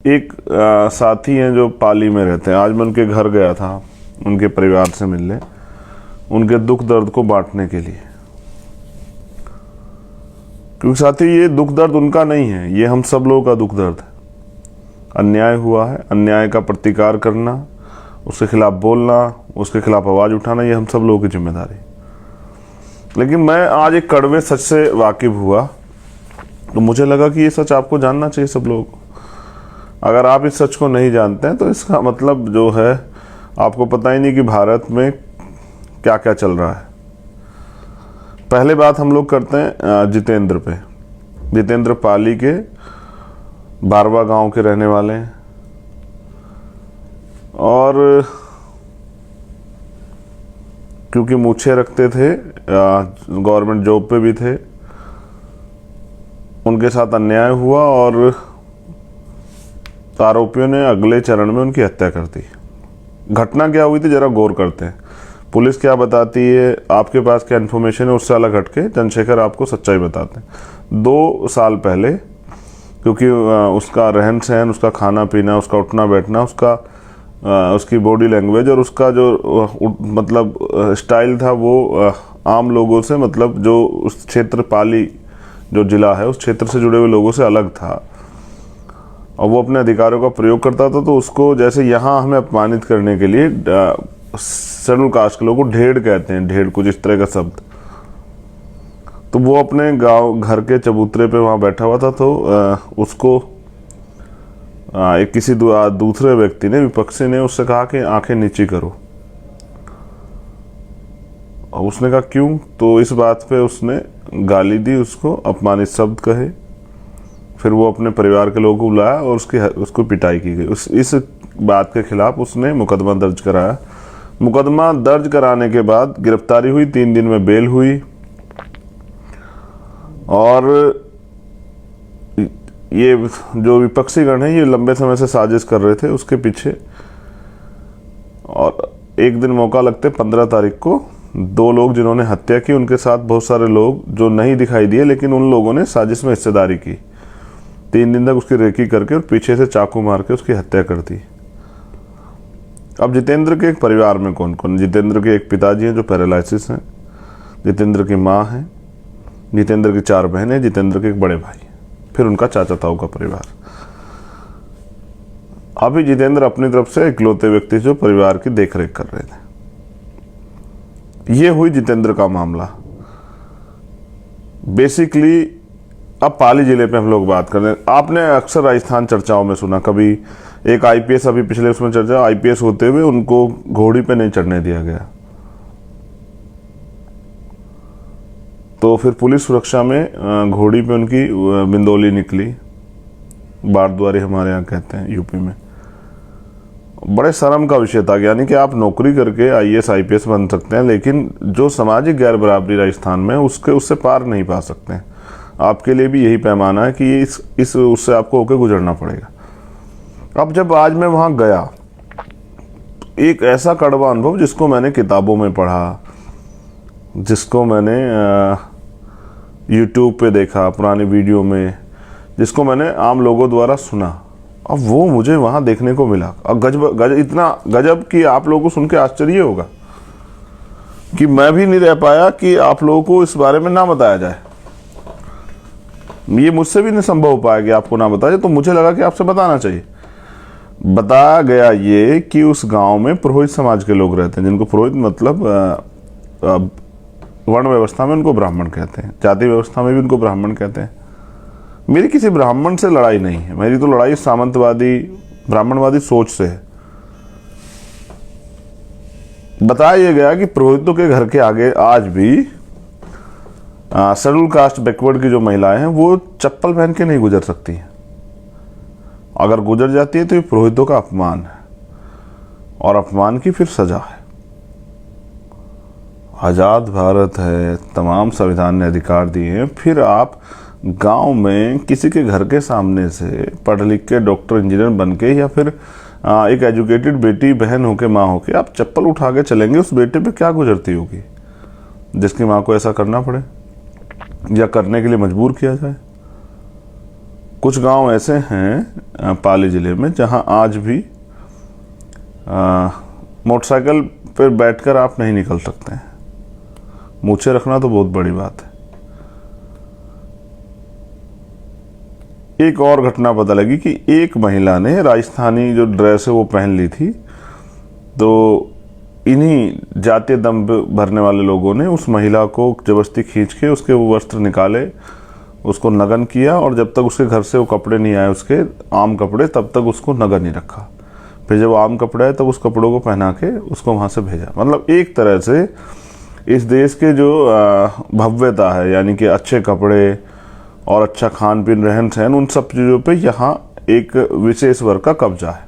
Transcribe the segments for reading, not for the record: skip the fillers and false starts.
एक साथी हैं जो पाली में रहते हैं। आज मैं उनके घर गया था उनके परिवार से मिलने, उनके दुख दर्द को बांटने के लिए, क्योंकि साथी ये दुख दर्द उनका नहीं है, ये हम सब लोगों का दुख दर्द है। अन्याय हुआ है, अन्याय का प्रतिकार करना, उसके खिलाफ बोलना, उसके खिलाफ आवाज़ उठाना, ये हम सब लोगों की जिम्मेदारी। लेकिन मैं आज एक कड़वे सच से वाकिफ हुआ, तो मुझे लगा कि ये सच आपको जानना चाहिए सब लोगों को। अगर आप इस सच को नहीं जानते हैं तो इसका मतलब जो है आपको पता ही नहीं कि भारत में क्या क्या चल रहा है। पहले बात हम लोग करते हैं जितेंद्र पे। जितेंद्र पाली के बारवा गांव के रहने वाले हैं और क्योंकि मूछें रखते थे, गवर्नमेंट जॉब पे भी थे, उनके साथ अन्याय हुआ और आरोपियों ने अगले चरण में उनकी हत्या कर दी। घटना क्या हुई थी जरा गौर करते हैं। पुलिस क्या बताती है, आपके पास क्या इन्फॉर्मेशन है, उससे अलग हटके चंद्रशेखर आपको सच्चाई बताते हैं। 2 साल पहले, क्योंकि उसका रहन सहन, उसका खाना पीना, उसका उठना बैठना, उसकी बॉडी लैंग्वेज और उसका जो मतलब स्टाइल था वो आम लोगों से, मतलब जो उस क्षेत्र पाली जो जिला है उस क्षेत्र से जुड़े हुए लोगों से अलग था और वो अपने अधिकारों का प्रयोग करता था। तो उसको जैसे यहाँ हमें अपमानित करने के लिए शेड्यूल कास्ट के लोगों को ढेड़ कहते हैं, ढेड़ कुछ इस तरह का शब्द। तो वो अपने गांव घर के चबूतरे पे वहाँ बैठा हुआ था, तो उसको एक किसी दूसरे व्यक्ति ने, विपक्षी ने उससे कहा कि आंखें नीची करो। और उसने कहा क्यों? तो इस बात पे उसने गाली दी, उसको अपमानित शब्द कहे। फिर वो अपने परिवार के लोगों को बुलाया और उसको पिटाई की गई। इस बात के खिलाफ उसने मुकदमा दर्ज कराया। मुकदमा दर्ज कराने के बाद गिरफ्तारी हुई, 3 दिन में बेल हुई और ये जो विपक्षी गण है ये लंबे समय से साजिश कर रहे थे उसके पीछे। और एक दिन मौका लगते 15 तारीख को 2 लोग जिन्होंने हत्या की, उनके साथ बहुत सारे लोग जो नहीं दिखाई दिए, लेकिन उन लोगों ने साजिश में हिस्सेदारी की। 3 दिन तक उसकी रेकी करके और पीछे से चाकू मार के उसकी हत्या कर दी। अब जितेंद्र के एक परिवार में कौन कौन? जितेंद्र के एक पिताजी हैं जो पैरालिसिस हैं, जितेंद्र की माँ है, जितेंद्र की 4 बहनें, जितेंद्र के एक बड़े भाई, फिर उनका चाचा ताऊ का परिवार। अभी जितेंद्र अपनी तरफ से इकलौते व्यक्ति जो परिवार की देखरेख कर रहे थे। ये हुई जितेंद्र का मामला। बेसिकली अब पाली जिले पे हम लोग बात कर रहे हैं। आपने अक्सर राजस्थान चर्चाओं में सुना, कभी एक आईपीएस, अभी पिछले उसमें चर्चा, आईपीएस होते हुए उनको घोड़ी पे नहीं चढ़ने दिया गया। तो फिर पुलिस सुरक्षा में घोड़ी पे उनकी बिंदोली निकली, बारद्वारी हमारे यहाँ कहते हैं यूपी में। बड़े शर्म का विषय था, यानी कि आप नौकरी करके आईएएस आईपीएस बन सकते हैं, लेकिन जो सामाजिक गैर बराबरी राजस्थान में उससे पार नहीं पा सकते हैं। आपके लिए भी यही पैमाना है कि उससे आपको होकर गुजरना पड़ेगा। अब जब आज मैं वहाँ गया, एक ऐसा कड़वा अनुभव जिसको मैंने किताबों में पढ़ा, जिसको मैंने यूट्यूब पे देखा पुरानी वीडियो में, जिसको मैंने आम लोगों द्वारा सुना, अब वो मुझे वहाँ देखने को मिला। अब इतना गजब कि आप लोगों को सुन के आश्चर्य होगा कि मैं भी नहीं रह पाया कि आप लोगों को इस बारे में ना बताया जाए। ये मुझसे भी नहीं संभव हो पाया कि आपको ना बताया जाए, तो मुझे लगा कि आपसे बताना चाहिए। बताया गया ये कि उस गांव में पुरोहित समाज के लोग रहते हैं, जिनको पुरोहित मतलब वर्ण व्यवस्था में उनको ब्राह्मण कहते हैं, जाति व्यवस्था में भी उनको ब्राह्मण कहते हैं। मेरी किसी ब्राह्मण से लड़ाई नहीं है, मेरी तो लड़ाई सामंतवादी ब्राह्मणवादी सोच से है। बताया यह गया कि पुरोहितों के घर के आगे आज भी शेड्यूल कास्ट बैकवर्ड की जो महिलाएं हैं वो चप्पल पहन के नहीं गुजर सकती हैं। अगर गुजर जाती है तो ये पुरोहितों का अपमान है और अपमान की फिर सजा है। आज़ाद भारत है, तमाम संविधान ने अधिकार दिए हैं, फिर आप गांव में किसी के घर के सामने से पढ़ लिख के डॉक्टर इंजीनियर बन के या फिर एक एजुकेटेड बेटी बहन होके माँ होके आप चप्पल उठा के चलेंगे, उस बेटे पे क्या गुजरती होगी जिसकी माँ को ऐसा करना पड़े या करने के लिए मजबूर किया जाए। कुछ गांव ऐसे हैं पाली ज़िले में जहां आज भी मोटरसाइकिल पर बैठकर आप नहीं निकल सकते हैं। मूछें रखना तो बहुत बड़ी बात है। एक और घटना पता लगी कि एक महिला ने राजस्थानी जो ड्रेस है वो पहन ली थी, तो इन्हीं जातीय दम भरने वाले लोगों ने उस महिला को जबरदस्ती खींच के उसके वो वस्त्र निकाले, उसको नग्न किया, और जब तक उसके घर से वो कपड़े नहीं आए, उसके आम कपड़े, तब तक उसको नग्न नहीं रखा। फिर जब आम कपड़े आए तब उस कपड़ों को पहना के उसको वहाँ से भेजा। मतलब एक तरह से इस देश के जो भव्यता है, यानी कि अच्छे कपड़े और अच्छा खान पीन, रहन सहन, उन सब चीज़ों पे यहाँ एक विशेष वर्ग का कब्जा है।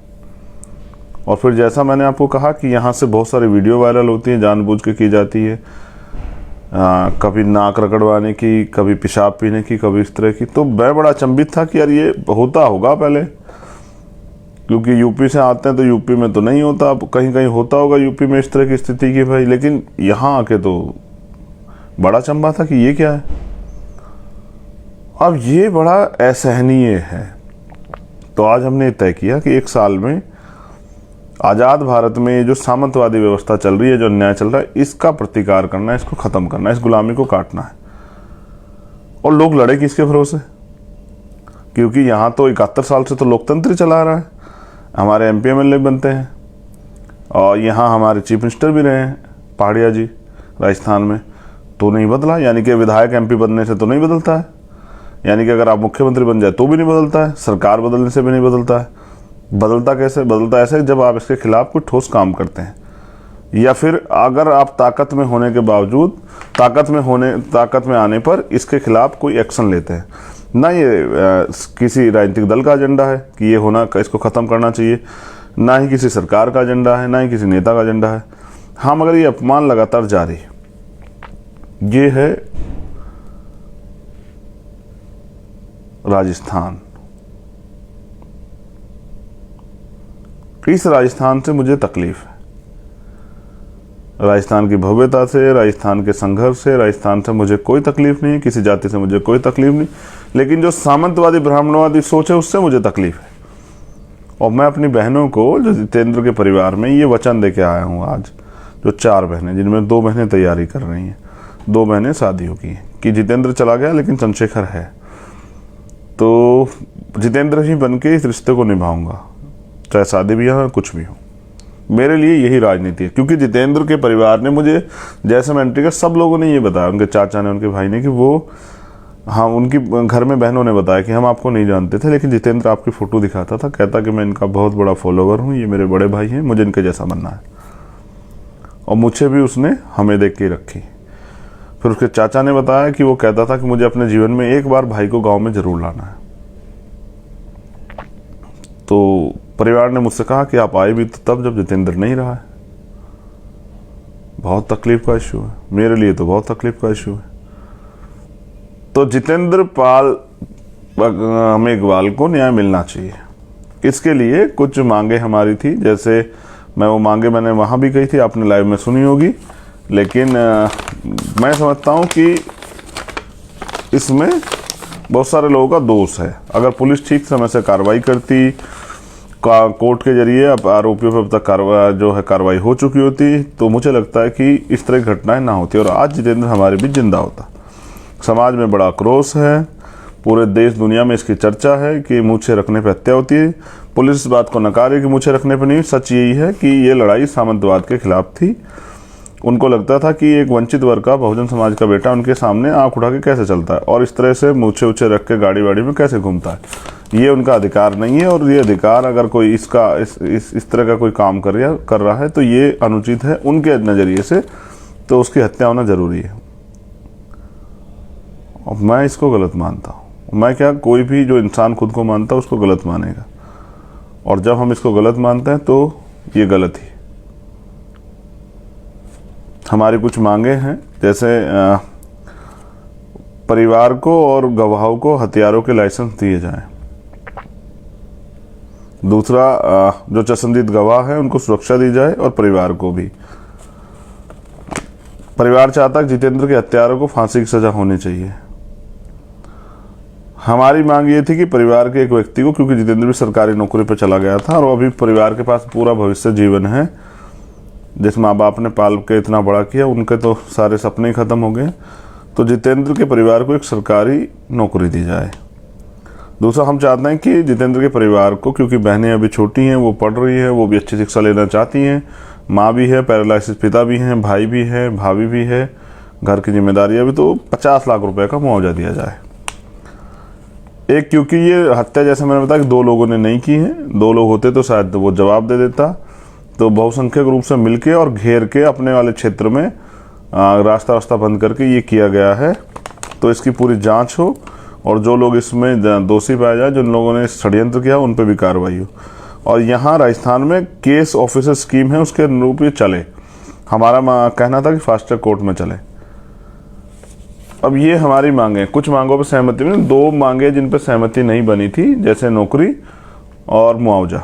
और फिर जैसा मैंने आपको कहा कि यहाँ से बहुत सारी वीडियो वायरल होती हैं, जानबूझ के की जाती है, कभी नाक रगड़वाने की, कभी पेशाब पीने की, कभी इस तरह की। तो मैं बड़ा अचंभित था कि यार ये होता होगा पहले, क्योंकि यूपी से आते हैं तो यूपी में तो नहीं होता, अब कहीं कहीं होता होगा यूपी में इस तरह की स्थिति की भाई, लेकिन यहाँ आके तो बड़ा अचंभा था कि ये क्या है। अब ये बड़ा असहनीय है। तो आज हमने तय किया कि एक साल में आज़ाद भारत में जो सामंतवादी व्यवस्था चल रही है, जो अन्याय चल रहा है, इसका प्रतिकार करना है, इसको ख़त्म करना है, इस गुलामी को काटना है। और लोग लड़े किसके भरोसे? क्योंकि यहाँ तो 71 साल से तो लोकतंत्र चला रहा है, हमारे एमपी एमएलए बनते हैं, और यहाँ हमारे चीफ मिनिस्टर भी रहे हैं पहाड़िया जी राजस्थान में, तो नहीं बदला। यानी कि विधायक एमपी बनने से तो नहीं बदलता है, यानी कि अगर आप मुख्यमंत्री बन जाए तो भी नहीं बदलता है, सरकार बदलने से भी नहीं बदलता है। बदलता कैसे? बदलता ऐसे जब आप इसके खिलाफ कोई ठोस काम करते हैं, या फिर अगर आप ताकत में होने के बावजूद, ताकत में आने पर इसके खिलाफ कोई एक्शन लेते हैं। ना ये किसी राजनीतिक दल का एजेंडा है कि ये होना, इसको ख़त्म करना चाहिए, ना ही किसी सरकार का एजेंडा है, ना ही किसी नेता का एजेंडा है। हाँ, मगर ये अपमान लगातार जारी, ये है राजस्थान। इस राजस्थान से मुझे तकलीफ है, राजस्थान की भव्यता से, राजस्थान के संघर्ष से, राजस्थान से मुझे कोई तकलीफ नहीं है, किसी जाति से मुझे कोई तकलीफ नहीं, लेकिन जो सामंतवादी ब्राह्मणवादी सोच है उससे मुझे तकलीफ है। और मैं अपनी बहनों को, जो जितेंद्र के परिवार में, ये वचन दे के आया हूँ आज, जो 4 बहनें, जिनमें 2 बहनें तैयारी कर रही हैं, 2 बहनें शादी हो गई, कि जितेंद्र चला गया लेकिन चंद्रशेखर है, तो जितेंद्र ही बन के इस रिश्ते को निभाऊंगा, चाहे शादी भी हो, कुछ भी हो। मेरे लिए यही राजनीति है। क्योंकि जितेंद्र के परिवार ने मुझे, जैसे मैं एंट्री का, सब लोगों ने ये बताया, उनके चाचा ने, उनके भाई ने, कि वो, हाँ, उनकी घर में बहनों ने बताया कि हम आपको नहीं जानते थे, लेकिन जितेंद्र आपकी फ़ोटो दिखाता था, कहता कि मैं इनका बहुत बड़ा फॉलोवर हूँ, ये मेरे बड़े भाई हैं, मुझे इनके जैसा बनना है। और मुझे भी उसने हमें देख के रखी। फिर उसके चाचा ने बताया कि वो कहता था कि मुझे अपने जीवन में एक बार भाई को गाँव में ज़रूर लाना है। तो परिवार ने मुझसे कहा कि आप आए भी तो तब जब जितेंद्र नहीं रहा है। बहुत तकलीफ का इशू है, मेरे लिए तो बहुत तकलीफ का इशू है। तो जितेंद्र पाल मेघवाल को न्याय मिलना चाहिए। इसके लिए कुछ मांगे हमारी थी, जैसे मैंने वहाँ भी कही थी, आपने लाइव में सुनी होगी, लेकिन मैं समझता हूँ कि इसमें बहुत सारे लोगों का दोष है। अगर पुलिस ठीक समय से कार्रवाई करती, कोर्ट के जरिए आरोपियों पर अब तक कार्रवाई हो चुकी होती, तो मुझे लगता है कि इस तरह की घटनाएं ना होती और आज जितेंद्र हमारे बीच जिंदा होता। समाज में बड़ा आक्रोश है, पूरे देश दुनिया में इसकी चर्चा है कि मूछें रखने पर हत्या होती है। पुलिस इस बात को नकार रही कि मूछें रखने पर नहीं। सच यही है कि ये लड़ाई सामंतवाद के खिलाफ थी। उनको लगता था कि एक वंचित वर्ग का, बहुजन समाज का बेटा उनके सामने आंख उठा के कैसे चलता है और इस तरह से मूछे उछे रख के गाड़ी वाड़ी में कैसे घूमता है। ये उनका अधिकार नहीं है, और ये अधिकार अगर कोई इसका इस तरह का कोई काम कर रहा है तो ये अनुचित है उनके नज़रिए से, तो उसकी हत्या होना ज़रूरी है। और मैं इसको गलत मानता हूँ। मैं क्या, कोई भी जो इंसान खुद को मानता है उसको गलत मानेगा, और जब हम इसको गलत मानते हैं तो ये गलत ही। हमारी कुछ मांगे हैं, जैसे परिवार को और गवाहों को हथियारों के लाइसेंस दिए जाएं। दूसरा, जो चश्मदीद गवाह है उनको सुरक्षा दी जाए, और परिवार को भी। परिवार चाहता है कि जितेंद्र के हत्यारों को फांसी की सजा होनी चाहिए। हमारी मांग ये थी कि परिवार के एक व्यक्ति को, क्योंकि जितेंद्र भी सरकारी नौकरी पर चला गया था और अभी परिवार के पास पूरा भविष्य जीवन है, जिस माँ बाप ने पाल के इतना बड़ा किया उनके तो सारे सपने ही खत्म हो गए, तो जितेंद्र के परिवार को एक सरकारी नौकरी दी जाए। दूसरा, हम चाहते हैं कि जितेंद्र के परिवार को, क्योंकि बहनें अभी छोटी हैं, वो पढ़ रही है, वो भी अच्छी शिक्षा लेना चाहती हैं, माँ भी है, पैरालिसिस पिता भी हैं, भाई भी है, भाभी भी है, घर की जिम्मेदारियाँ भी, तो 50 लाख रुपए का मुआवजा दिया जाए। एक, क्योंकि ये हत्या जैसे मैंने बताया कि 2 लोगों ने नहीं की है, 2 लोग होते तो शायद वो जवाब दे देता, तो बहुसंख्यक रूप से मिलके और घेर के अपने वाले क्षेत्र में रास्ता बंद करके ये किया गया है। तो इसकी पूरी जांच हो और जो लोग इसमें दोषी पाए जाए, जिन लोगों ने षड्यंत्र किया, उन पर भी कार्रवाई हो। और यहाँ राजस्थान में केस ऑफिसर स्कीम है, उसके अनुरूप ये चले। हमारा कहना था कि फास्ट ट्रैक कोर्ट में चले। अब ये हमारी मांगे, कुछ मांगों पर सहमति में, 2 मांगे जिन पर सहमति नहीं बनी थी, जैसे नौकरी और मुआवजा।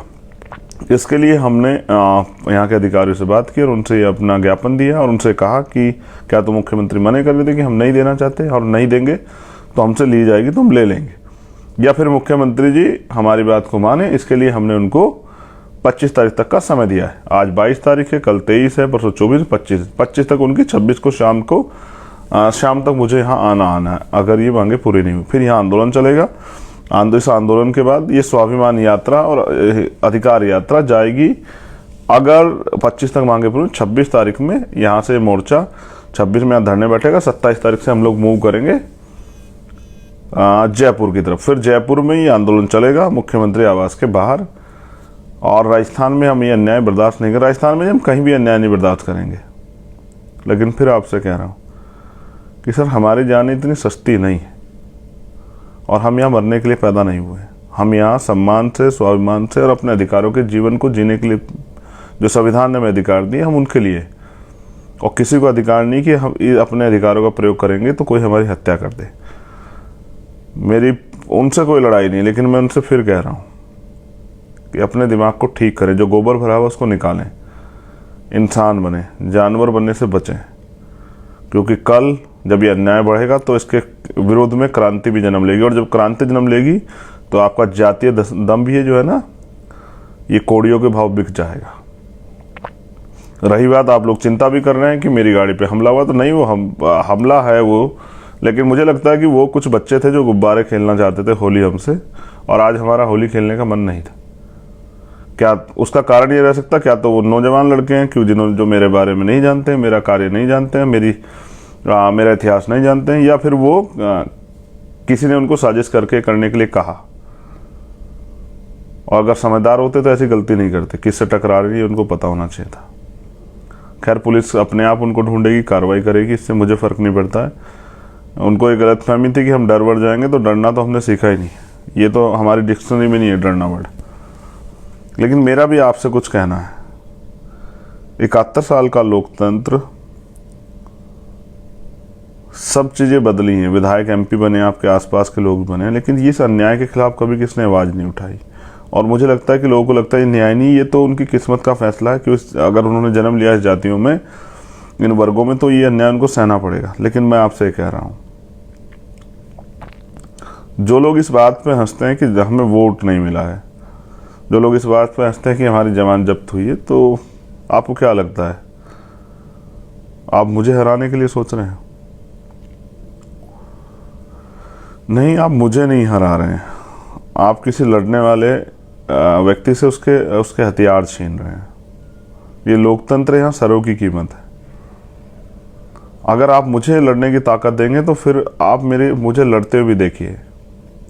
इसके लिए हमने यहाँ के अधिकारियों से बात की और उनसे अपना ज्ञापन दिया और उनसे कहा कि क्या तो मुख्यमंत्री मना कर रहे थे कि हम नहीं देना चाहते और नहीं देंगे तो हमसे ली जाएगी तो हम ले लेंगे, या फिर मुख्यमंत्री जी हमारी बात को माने। इसके लिए हमने उनको 25 तारीख तक का समय दिया है। आज 22 तारीख है, कल 23 है, परसों 24, 25 तक उनकी, 26 को शाम तक मुझे यहाँ आना है। अगर ये मांगे पूरी नहीं हुई फिर यहाँ आंदोलन चलेगा। इस आंदोलन के बाद ये स्वाभिमान यात्रा और अधिकार यात्रा जाएगी। अगर 25 तक मांगे पूरी, 26 तारीख में यहाँ से मोर्चा, 26 में यहाँ धरने बैठेगा, 27 तारीख से हम लोग मूव करेंगे जयपुर की तरफ। फिर जयपुर में ये आंदोलन चलेगा मुख्यमंत्री आवास के बाहर। और राजस्थान में हम ये अन्याय बर्दाश्त नहीं कर, राजस्थान में हम कहीं भी अन्याय नहीं बर्दाश्त करेंगे। लेकिन फिर आपसे कह रहा हूँ कि सर, हमारी जान इतनी सस्ती नहीं है और हम यहाँ मरने के लिए पैदा नहीं हुए। हम यहाँ सम्मान से, स्वाभिमान से और अपने अधिकारों के जीवन को जीने के लिए, जो संविधान ने हमें अधिकार दिए, हम उनके लिए। और किसी को अधिकार नहीं कि हम अपने अधिकारों का प्रयोग करेंगे तो कोई हमारी हत्या कर दे। मेरी उनसे कोई लड़ाई नहीं, लेकिन मैं उनसे फिर कह रहा हूँ कि अपने दिमाग को ठीक करें, जो गोबर भरा हुआ उसको निकालें, इंसान बने, जानवर बनने से बचें। क्योंकि कल जब ये अन्याय बढ़ेगा तो इसके विरोध में क्रांति भी जन्म लेगी, और जब क्रांति जन्म लेगी तो आपका जातीय दम भी है जो है ना, ये कोड़ियों के भाव बिक जाएगा। रही बात, आप लोग चिंता भी कर रहे हैं कि मेरी गाड़ी पे हमला हुआ, तो नहीं, वो हमला है वो, लेकिन मुझे लगता है कि वो कुछ बच्चे थे जो गुब्बारे खेलना चाहते थे होली हमसे, और आज हमारा होली खेलने का मन नहीं था। क्या उसका कारण ये रह सकता, क्या तो वो नौजवान लड़के हैं क्यों, जिन्होंने, जो मेरे बारे में नहीं जानते हैं, मेरा कार्य नहीं जानते हैं, मेरा इतिहास नहीं जानते हैं, या फिर वो किसी ने उनको साजिश करने के लिए कहा। और अगर समझदार होते तो ऐसी गलती नहीं करते, किससे टकरा रही है उनको पता होना चाहिए था। खैर, पुलिस अपने आप उनको ढूंढेगी, कार्रवाई करेगी, इससे मुझे फ़र्क नहीं पड़ता है। उनको एक गलतफहमी थी कि हम डर बढ़ जाएंगे, तो डरना तो हमने सीखा ही नहीं, ये तो हमारी डिक्शनरी में नहीं है डरना वर्ड। लेकिन मेरा भी आपसे कुछ कहना है। 71 साल का लोकतंत्र, सब चीज़ें बदली हैं, विधायक MP बने, आपके आसपास के लोग बने, लेकिन इस अन्याय के खिलाफ कभी किसने आवाज़ नहीं उठाई। और मुझे लगता है कि लोगों को लगता है ये न्याय नहीं, ये तो उनकी किस्मत का फैसला है कि अगर उन्होंने जन्म लिया इस जातियों में, इन वर्गों में, तो ये अन्याय उनको सहना पड़ेगा। लेकिन मैं आपसे कह रहा हूँ, जो लोग इस बात पे हंसते हैं कि हमें वोट नहीं मिला है, जो लोग इस बात पे हंसते हैं कि हमारी जमानत जब्त हुई है, तो आपको क्या लगता है, आप मुझे हराने के लिए सोच रहे हैं? नहीं, आप मुझे नहीं हरा रहे हैं, आप किसी लड़ने वाले व्यक्ति से उसके हथियार छीन रहे हैं। ये लोकतंत्र, यहाँ सरों की कीमत है। अगर आप मुझे लड़ने की ताकत देंगे तो फिर आप मुझे लड़ते हुए भी देखिए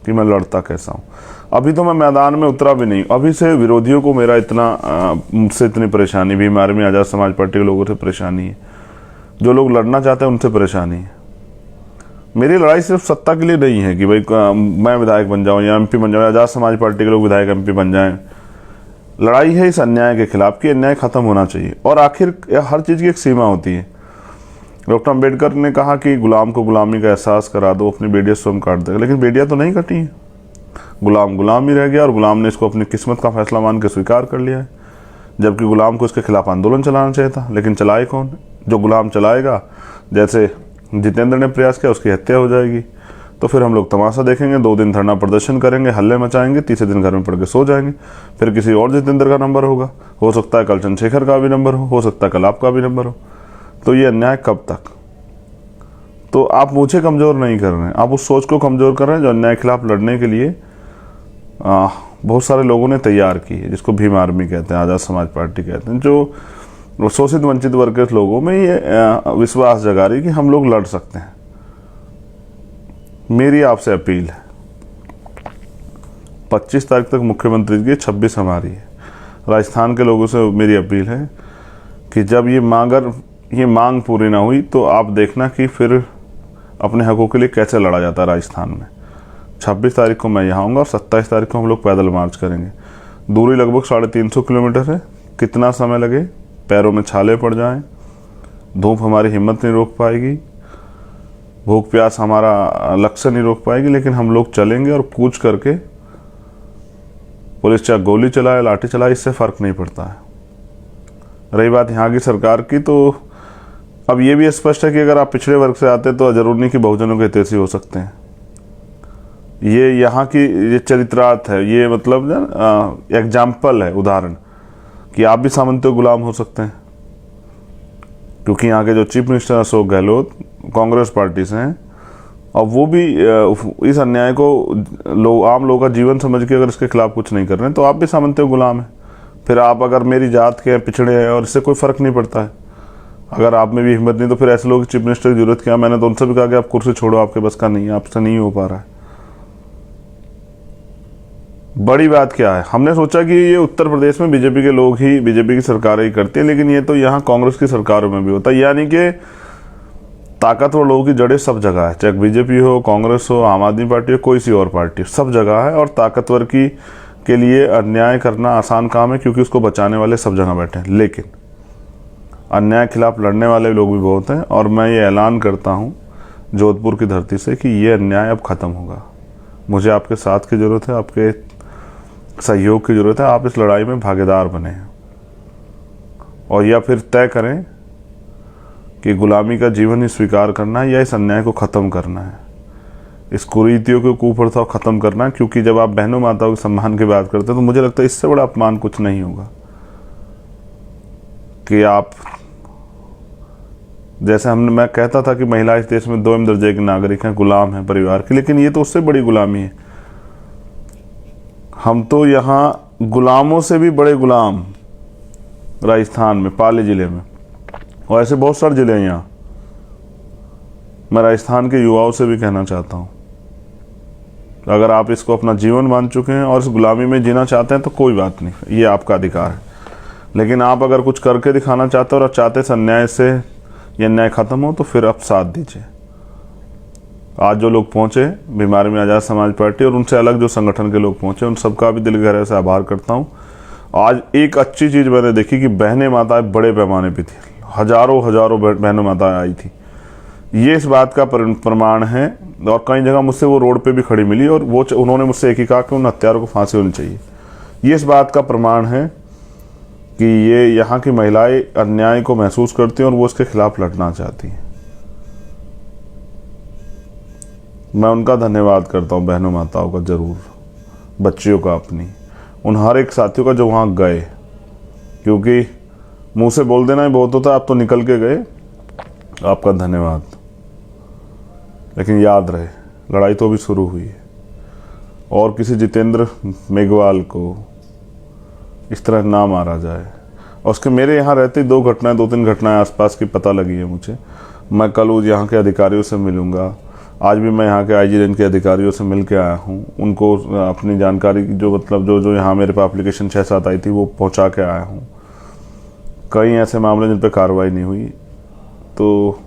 कि मैं लड़ता कैसा हूँ। अभी तो मैं मैदान में उतरा भी नहीं, अभी से विरोधियों को मेरा मुझसे इतनी परेशानी, बीमारी में आज़ाद समाज पार्टी के लोगों से परेशानी है, जो लोग लड़ना चाहते हैं उनसे परेशानी है। मेरी लड़ाई सिर्फ सत्ता के लिए नहीं है कि भाई मैं विधायक बन जाऊँ या MP बन जाऊँ, आज़ाद समाज पार्टी के लोग विधायक MP बन जाएं। लड़ाई है इस अन्याय के खिलाफ कि अन्याय खत्म होना चाहिए, और आखिर हर चीज़ की एक सीमा होती है। डॉक्टर अम्बेडकर ने कहा कि गुलाम को गुलामी का एहसास करा दो, अपनी बेड़ियाँ स्वयं काट देगा, लेकिन बेड़ियाँ तो नहीं कटी हैं। गुलाम ही रह गया, और गुलाम ने इसको अपनी किस्मत का फैसला मान के स्वीकार कर लिया है, जबकि गुलाम को इसके खिलाफ आंदोलन चलाना चाहिए था। लेकिन चलाए कौन? जो गुलाम चलाएगा, जैसे जितेंद्र ने प्रयास किया, उसकी हत्या हो जाएगी। तो फिर हम लोग तमाशा देखेंगे, 2 दिन धरना प्रदर्शन करेंगे, हल्ले मचाएंगे, तीसरे दिन घर में पड़ के सो जाएंगे। फिर किसी और जितेंद्र का नंबर होगा, हो सकता है कल चंद्रशेखर का भी नंबर हो सकता है कल आपका भी नंबर हो। तो ये अन्याय कब तक? तो आप मुझे कमज़ोर नहीं कर रहे हैं, आप उस सोच को कमज़ोर कर रहे हैं जो अन्याय के खिलाफ लड़ने के लिए बहुत सारे लोगों ने तैयार की है, जिसको भीम आर्मी कहते हैं, आज़ाद समाज पार्टी कहते हैं, जो शोषित वंचित वर्ग के लोगों में ये विश्वास जगा रही कि हम लोग लड़ सकते हैं। मेरी आपसे अपील है, 25 तारीख तक मुख्यमंत्री की, 26 हमारी है। राजस्थान के लोगों से मेरी अपील है कि जब ये मांग पूरी ना हुई तो आप देखना कि फिर अपने हकों के लिए कैसे लड़ा जाता है राजस्थान में। 26 तारीख को मैं यहाँ आऊँगा और 27 तारीख को हम लोग पैदल मार्च करेंगे। दूरी लगभग 350 किलोमीटर है। कितना समय लगे, पैरों में छाले पड़ जाएं, धूप हमारी हिम्मत नहीं रोक पाएगी, भूख प्यास हमारा लक्ष्य नहीं रोक पाएगी, लेकिन हम लोग चलेंगे और कूच करके, पुलिस चाहे गोली चलाए लाठी चलाए, इससे फ़र्क नहीं पड़ता है। रही बात यहाँ की सरकार की, तो अब ये भी स्पष्ट है कि अगर आप पिछड़े वर्ग से आते हैं तो जरूर नहीं कि बहुजनों के हितैषी हो सकते हैं। ये यहाँ की ये चरित्रार्थ है, ये मतलब एग्जाम्पल है, उदाहरण कि आप भी सामंतियों गुलाम हो सकते हैं। क्योंकि यहाँ के जो chief minister Ashok Gehlot Congress party से हैं और वो भी इस अन्याय को आम लोगों का जीवन समझ के अगर इसके खिलाफ कुछ नहीं कर रहे हैं तो आप भी सामंतियों गुलाम हैं। फिर आप अगर मेरी जात के हैं, पिछड़े हैं, और इससे कोई फ़र्क नहीं पड़ता है। अगर आप में भी हिम्मत नहीं तो फिर ऐसे लोग चीफ मिनिस्टर की जरूरत क्या? मैंने तो उनसे भी कहा कि आप कुर्सी छोड़ो, आपके बस का नहीं है, आपसे नहीं हो पा रहा है। बड़ी बात क्या है, हमने सोचा कि ये उत्तर प्रदेश में बीजेपी के लोग ही, बीजेपी की सरकारें ही करती हैं, लेकिन ये तो यहाँ कांग्रेस की सरकारों में भी होता है। यानी कि ताकतवर लोगों की जड़ें सब जगह है, चाहे बीजेपी हो, कांग्रेस हो, आम आदमी पार्टी हो, कोई सी और पार्टी हो, सब जगह है। और ताकतवर के लिए अन्याय करना आसान काम है, क्योंकि उसको बचाने वाले सब जगह बैठे हैं। लेकिन अन्याय के खिलाफ लड़ने वाले लोग भी बहुत हैं, और मैं ये ऐलान करता हूँ जोधपुर की धरती से कि ये अन्याय अब ख़त्म होगा। मुझे आपके साथ की ज़रूरत है, आपके सहयोग की ज़रूरत है। आप इस लड़ाई में भागीदार बने हैं, और या फिर तय करें कि गुलामी का जीवन ही स्वीकार करना है या इस अन्याय को ख़त्म करना है, इस कुरीतियों को, कुप्रथाओं को ख़त्म करना है। क्योंकि जब आप बहनों माताओं के सम्मान की बात करते हैं तो मुझे लगता है इससे बड़ा अपमान कुछ नहीं होगा कि आप, जैसे मैं कहता था कि महिला इस देश में 2 दर्जे के नागरिक हैं, गुलाम हैं परिवार के, लेकिन ये तो उससे बड़ी गुलामी है। हम तो यहाँ गुलामों से भी बड़े गुलाम, राजस्थान में, पाली ज़िले में, और ऐसे बहुत सारे ज़िले हैं यहाँ। मैं राजस्थान के युवाओं से भी कहना चाहता हूँ, अगर आप इसको अपना जीवन मान चुके हैं और इस गुलामी में जीना चाहते हैं तो कोई बात नहीं, ये आपका अधिकार है। लेकिन आप अगर कुछ करके दिखाना चाहते हो और चाहते इस अन्याय से ये अन्याय ख़त्म हो, तो फिर आप साथ दीजिए। आज जो लोग पहुँचे भीम आर्मी आज़ाद समाज पार्टी, और उनसे अलग जो संगठन के लोग पहुँचे, उन सबका भी दिल गहरे से आभार करता हूँ। आज एक अच्छी चीज़ मैंने देखी कि बहनें माताएं बड़े पैमाने पे थी, हजारों बहनों माताएं आई थी। ये इस बात का प्रमाण है, और कई जगह मुझसे वो रोड पे भी खड़ी मिली, और वो उन्होंने मुझसे एक ही कहा कि उन हत्यारों को फांसी होनी चाहिए। ये इस बात का प्रमाण है कि ये यहाँ की महिलाएं अन्याय को महसूस करती हैं और वो इसके खिलाफ लड़ना चाहती हैं। मैं उनका धन्यवाद करता हूँ, बहनों माताओं का ज़रूर, बच्चियों का, अपनी, उन हर एक साथियों का जो वहाँ गए। क्योंकि मुंह से बोल देना ही बहुत होता है, आप तो निकल के गए, आपका धन्यवाद। लेकिन याद रहे, लड़ाई तो अभी शुरू हुई है, और किसी जितेंद्र मेघवाल को इस तरह ना मारा जाए। और उसके मेरे यहाँ रहते 2-3 घटनाएं आसपास की पता लगी है मुझे। मैं कल उस यहाँ के अधिकारियों से मिलूँगा। आज भी मैं यहाँ के IG रेंज के अधिकारियों से मिल के आया हूँ, उनको अपनी जानकारी जो मतलब जो यहाँ मेरे पास एप्लीकेशन 6-7 आई थी वो पहुँचा के आया हूँ। कई ऐसे मामले जिन पर कार्रवाई नहीं हुई, तो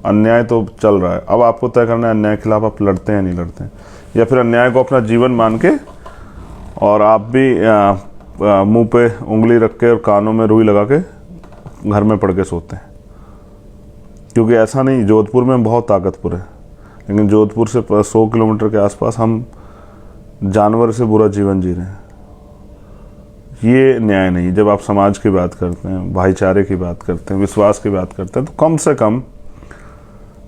अन्याय तो चल रहा है। अब आपको तय करना है अन्याय के खिलाफ आप लड़ते हैं, नहीं लड़ते हैं, या फिर अन्याय को अपना जीवन मान के, और आप भी मुंह पे उंगली रख के और कानों में रुई लगा के घर में पड़ के सोते हैं। क्योंकि ऐसा नहीं, जोधपुर में बहुत ताकतवर है, लेकिन जोधपुर से 100 किलोमीटर के आसपास हम जानवर से बुरा जीवन जी रहे हैं। ये न्याय नहीं। जब आप समाज की बात करते हैं, भाईचारे की बात करते हैं, विश्वास की बात करते हैं, तो कम से कम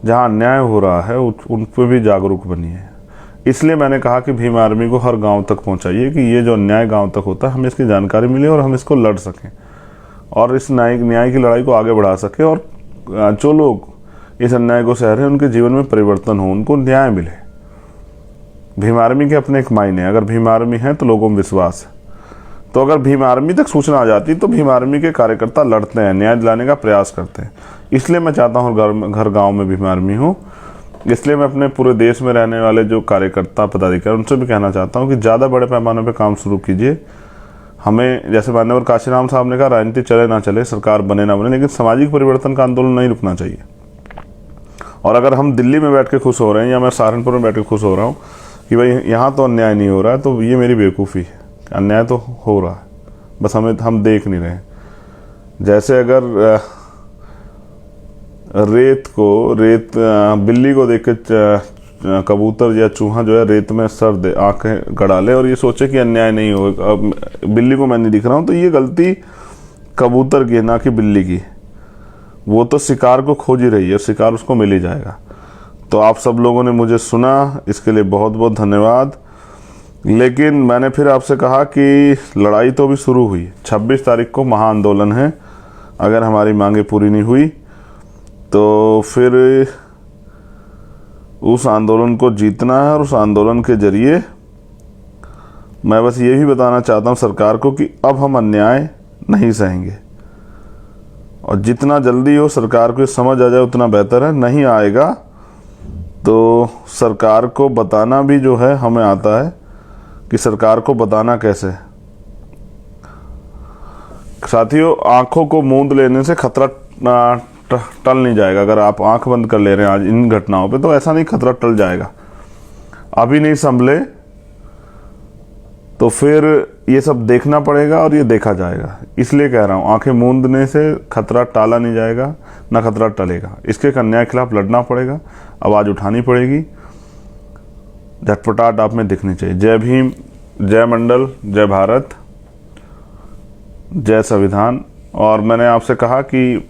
जहाँ अन्याय हो रहा है उन पर भी जागरूक बनिए। इसलिए मैंने कहा कि भीम आर्मी को हर गांव तक पहुंचाइए कि ये जो अन्याय गांव तक होता है हमें इसकी जानकारी मिले और हम इसको लड़ सकें और इस न्याय की लड़ाई को आगे बढ़ा सकें, और जो लोग इस अन्याय को सह रहे हैं उनके जीवन में परिवर्तन हो, उनको न्याय मिले। भीम आर्मी के अपने एक मायने, अगर भीम आर्मी है तो लोगों में विश्वास है। तो अगर भीम आर्मी तक सूचना आ जाती तो भीम आर्मी के कार्यकर्ता लड़ते हैं, न्याय दिलाने का प्रयास करते हैं। इसलिए मैं चाहता हूँ घर गांव में भीम आर्मी हो। इसलिए मैं अपने पूरे देश में रहने वाले जो कार्यकर्ता पदाधिकारी उनसे भी कहना चाहता हूँ कि ज़्यादा बड़े पैमाने पर काम शुरू कीजिए। हमें, जैसे मान्यवर काशीराम साहब ने कहा, राजनीति चले ना चले, सरकार बने ना बने, लेकिन सामाजिक परिवर्तन का आंदोलन नहीं रुकना चाहिए। और अगर हम दिल्ली में बैठ के खुश हो रहे हैं या मैं सहारनपुर में बैठ के खुश हो रहा हूँ कि भाई यहाँ तो अन्याय नहीं हो रहा है, तो ये मेरी बेवकूफ़ी है। अन्याय तो हो रहा है, बस हम देख नहीं रहे। जैसे अगर बिल्ली को देख के कबूतर या चूहा जो है रेत में सर दे, आंखें गड़ा ले और ये सोचे कि अन्याय नहीं होगा, बिल्ली को मैं नहीं दिख रहा हूँ, तो ये गलती कबूतर की है, ना कि बिल्ली की। वो तो शिकार को खोज ही रही है, शिकार उसको मिल ही जाएगा। तो आप सब लोगों ने मुझे सुना, इसके लिए बहुत बहुत धन्यवाद। लेकिन मैंने फिर आपसे कहा कि लड़ाई तो अभी शुरू हुई, 26 तारीख को महाआंदोलन है। अगर हमारी मांगें पूरी नहीं हुई तो फिर उस आंदोलन को जीतना है, और उस आंदोलन के जरिए मैं बस ये भी बताना चाहता हूँ सरकार को कि अब हम अन्याय नहीं सहेंगे, और जितना जल्दी हो सरकार को समझ आ जाए उतना बेहतर है। नहीं आएगा तो सरकार को बताना भी जो है हमें आता है कि सरकार को बताना कैसे। साथियों, आंखों को मूंद लेने से खतरा टल नहीं जाएगा। अगर आप आंख बंद कर ले रहे हैं आज इन घटनाओं पे, तो ऐसा नहीं खतरा टल जाएगा। अभी नहीं संभले तो फिर ये सब देखना पड़ेगा और ये देखा जाएगा। इसलिए कह रहा हूँ, आंखें मूंदने से खतरा टाला नहीं जाएगा, ना खतरा टलेगा। इसके अन्याय के खिलाफ लड़ना पड़ेगा, आवाज़ उठानी पड़ेगी, झटपटाहट आप में दिखनी चाहिए। जय भीम, जय मंडल, जय भारत, जय संविधान। और मैंने आपसे कहा कि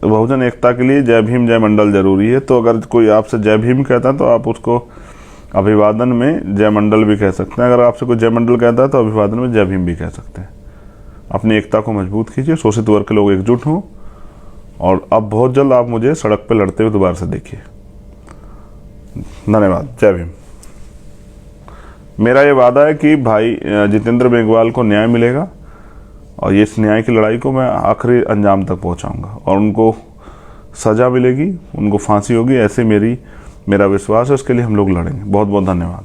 बहुजन एकता के लिए जय भीम जय मंडल जरूरी है। तो अगर कोई आपसे जय भीम कहता है तो आप उसको अभिवादन में जय मंडल भी कह सकते हैं। अगर आपसे कोई जय मंडल कहता है तो अभिवादन में जय भीम भी कह सकते हैं। अपनी एकता को मजबूत कीजिए, शोषित वर्ग के लोग एकजुट हों, और अब बहुत जल्द आप मुझे सड़क पर लड़ते हुए दोबारा से देखिए। धन्यवाद। जय भीम। मेरा ये वादा है कि भाई जितेंद्र मेघवाल को न्याय मिलेगा, और ये इस न्याय की लड़ाई को मैं आखिरी अंजाम तक पहुंचाऊंगा, और उनको सज़ा मिलेगी, उनको फांसी होगी, ऐसे मेरा विश्वास है। उसके लिए हम लोग लड़ेंगे। बहुत बहुत धन्यवाद।